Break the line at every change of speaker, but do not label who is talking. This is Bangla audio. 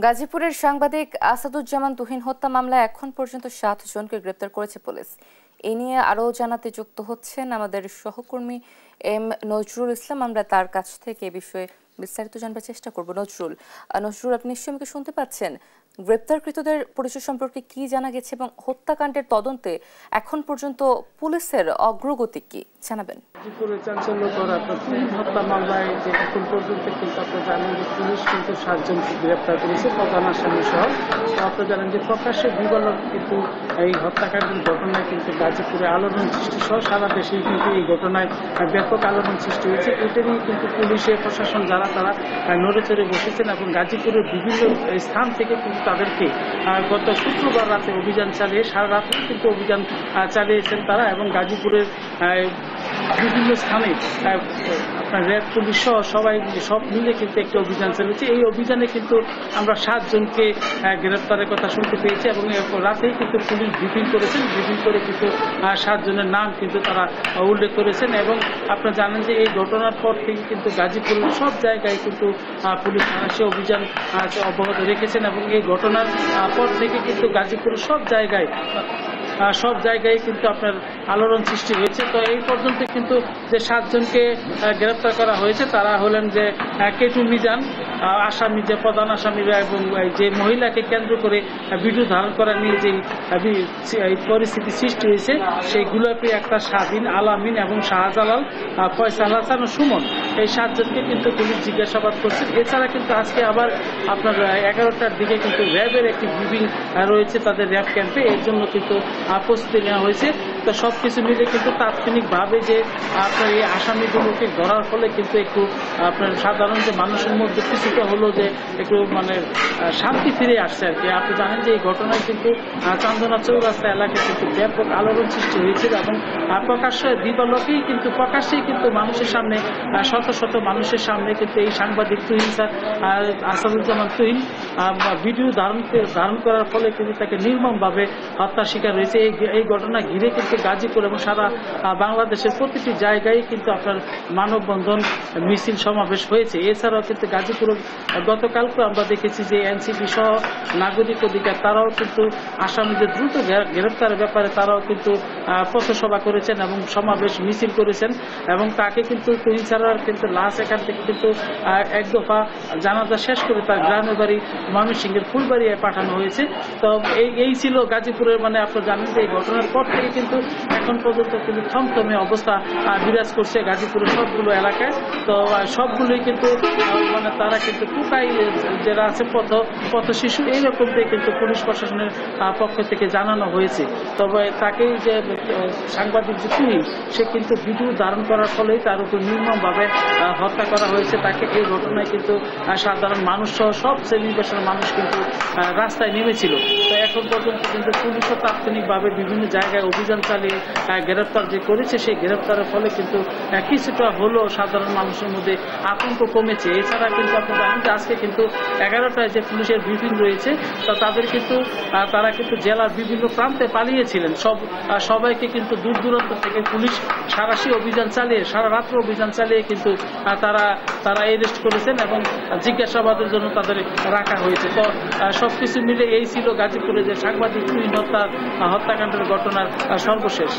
গাজীপুরের সাংবাদিক আসাদুজ্জামান তুহিন হত্যা মামলায় এখন পর্যন্ত 7 জনকে গ্রেপ্তার করেছে পুলিশ। এ নিয়ে আরও জানাতে যুক্ত হচ্ছেন আমাদের সহকর্মী এম নজরুল ইসলাম। আমরা তার কাছ থেকে এ বিষয়ে বিস্তারিত জানবার চেষ্টা করব। নজরুল, আপনি নিশ্চয়ই আমাকে শুনতে পাচ্ছেন? গ্রেপ্তারকৃতদের পরিচয় সম্পর্কে কি জানা গেছে এবং হত্যাকাণ্ডের তদন্তে এখন পর্যন্ত পুলিশের অগ্রগতি কি জানাবেন?
গাজীপুরে চাঞ্চল্যকর হত্যা মামলায় যে এখন পর্যন্ত কিন্তু আপনারা জানেন যে পুলিশ কিন্তু 7 জনকে গ্রেপ্তার করেছে প্রধান আসামি সহ। আপনারা জানেন যে প্রকাশ্যে বিগলক কিন্তু এই হত্যাকাণ্ডের ঘটনায় কিন্তু গাজীপুরে আলোড়ন সৃষ্টি সহ সারা দেশেই কিন্তু এই ঘটনায় ব্যাপক আলোড়ন সৃষ্টি হয়েছে। এটারই কিন্তু পুলিশের প্রশাসন যারা তারা নড়ে চড়ে বসেছেন এবং গাজীপুরের বিভিন্ন স্থান থেকে কিন্তু তাদেরকে গত শুক্রবার রাতে অভিযান চালিয়ে সারা রাত কিন্তু অভিযান চালিয়েছেন তারা এবং গাজীপুরের বিভিন্ন স্থানে আপনার র্যাব পুলিশ সহ সব মিলে কিন্তু একটি অভিযান চালিয়েছে। এই অভিযানে কিন্তু আমরা 7 জনকে গ্রেপ্তারের কথা শুনতে পেয়েছি এবং রাতেই কিন্তু পুলিশ ব্রিফিং করেছেন। ব্রিফিং করে কিন্তু 7 জনের নাম কিন্তু তারা উল্লেখ করেছেন এবং আপনারা জানেন যে এই ঘটনার পর থেকে কিন্তু গাজীপুরের সব জায়গায় কিন্তু পুলিশ সে অভিযান অব্যাহত রেখেছেন এবং এই ঘটনার পর থেকে কিন্তু গাজীপুরের সব জায়গায় কিন্তু আপনার আলোড়ন সৃষ্টি হয়েছে। তো এই পর্যন্ত কিন্তু যে 7 জনকে গ্রেপ্তার করা হয়েছে তারা হলেন যে কেটু মিজান আসামি, যে প্রধান আসামিরা এবং যে মহিলাকে কেন্দ্র করে ভিডিও ধারণ করা নিয়ে যে পরিস্থিতি সৃষ্টি হয়েছে সেই গোলাপি আক্তার, স্বাধীন, আলামিন এবং শাহজালাল, ফয়সাল হাসান ও সুমন, এই 7 জনকে কিন্তু পুলিশ জিজ্ঞাসাবাদ করছে। এছাড়া কিন্তু আজকে আবার আপনার 11টার দিকে কিন্তু র্যাবের একটি ব্রিফিং রয়েছে তাদের র্যাব ক্যাম্পে। এর জন্য কিন্তু প্রস্তুতি নেওয়া হয়েছে। তো সব কিছু মিলে কিন্তু তাৎক্ষণিকভাবে যে আপনার এই আসামিগুলোকে ধরার ফলে কিন্তু একটু আপনার সাধারণ যে মানুষের মধ্যে কিছুটা হলো যে একটু মানে শান্তি ফিরে আসছে আর কি। আপনি জানেন যে এই ঘটনায় কিন্তু চান্দনা চৌরাস্তা এলাকায় কিন্তু ব্যাপক আলোড়ন সৃষ্টি হয়েছিল এবং দিবালোকেই কিন্তু প্রকাশ্যেই কিন্তু মানুষের সামনে শত শত মানুষের সামনে কিন্তু এই সাংবাদিক তুহিন স্যার আসাদুজ্জামান তুহিন ভিডিও ধারণ করার ফলে কিন্তু তাকে নির্মমভাবে হত্যার শিকার হয়েছে। এই ঘটনা ঘিরে কিন্তু গাজীপুর এবং সারা বাংলাদেশের প্রতিটি জায়গায় কিন্তু আপনার মানববন্ধন, মিছিল, সমাবেশ হয়েছে। এছাড়াও কিন্তু গাজীপুর গতকালকে আমরা দেখেছি যে এনসিপি সহ নাগরিক অধিকার তারাও কিন্তু আসামিদের দ্রুত গ্রেপ্তারের ব্যাপারে তারাও কিন্তু পথসভা করেছেন এবং সমাবেশ মিছিল করেছেন এবং তাকে কিন্তু তুহিন স্যারের কিন্তু লাশ এখান থেকে কিন্তু এক দফা জানাজা শেষ করে তার গ্রামের বাড়ি ময়মনসিংহের ফুলবাড়িয়ায় পাঠানো হয়েছে। তো এই ছিল গাজীপুরের মানে আপনারা জানেন যে এই ঘটনার পর থেকে কিন্তু এখন পর্যন্ত কিন্তু থমথমে অবস্থা বিরাজ করছে গাজীপুরের সবগুলো এলাকায়। তো সবগুলোই কিন্তু মানে তারা কিন্তু টুকাই যারা আছে পথ শিশু এইরকমটাই কিন্তু পুলিশ প্রশাসনের পক্ষ থেকে জানানো হয়েছে। তবে তাকে যে সাংবাদিক যে তুহিন সে কিন্তু ভিডিও ধারণ করার ফলেই তার উপর নির্মমভাবে হত্যা করা হয়েছে তাকে। এই ঘটনায় কিন্তু সাধারণ মানুষ সহ সব শ্রেণী পেশার মানুষ কিন্তু রাস্তায় নেমেছিল। তো এখন পর্যন্ত কিন্তু পুলিশও তাৎক্ষণিকভাবে বিভিন্ন জায়গায় অভিযান চালিয়ে গ্রেপ্তার যে করেছে সেই গ্রেপ্তারের ফলে কিন্তু কিছুটা হলেও সাধারণ মানুষের মধ্যে আতঙ্ক কমেছে। এছাড়া কিন্তু আপনারা জানেন যে আজকে কিন্তু 11টায় যে পুলিশের ব্রিফিং রয়েছে তা তারা কিন্তু জেলার বিভিন্ন প্রান্তে পালিয়েছিলেন। সবাইকে কিন্তু দূর দূরান্ত থেকে পুলিশ সারা রাত্র অভিযান চালিয়ে কিন্তু তারা অ্যারেস্ট করেছেন এবং জিজ্ঞাসাবাদের জন্য তাদের রাখা হয়েছে। তো সবকিছু মিলে এই ছিল গাজীপুরে যে সাংবাদিক তুহিন হত্যাকাণ্ডের ঘটনার সর্বশেষ।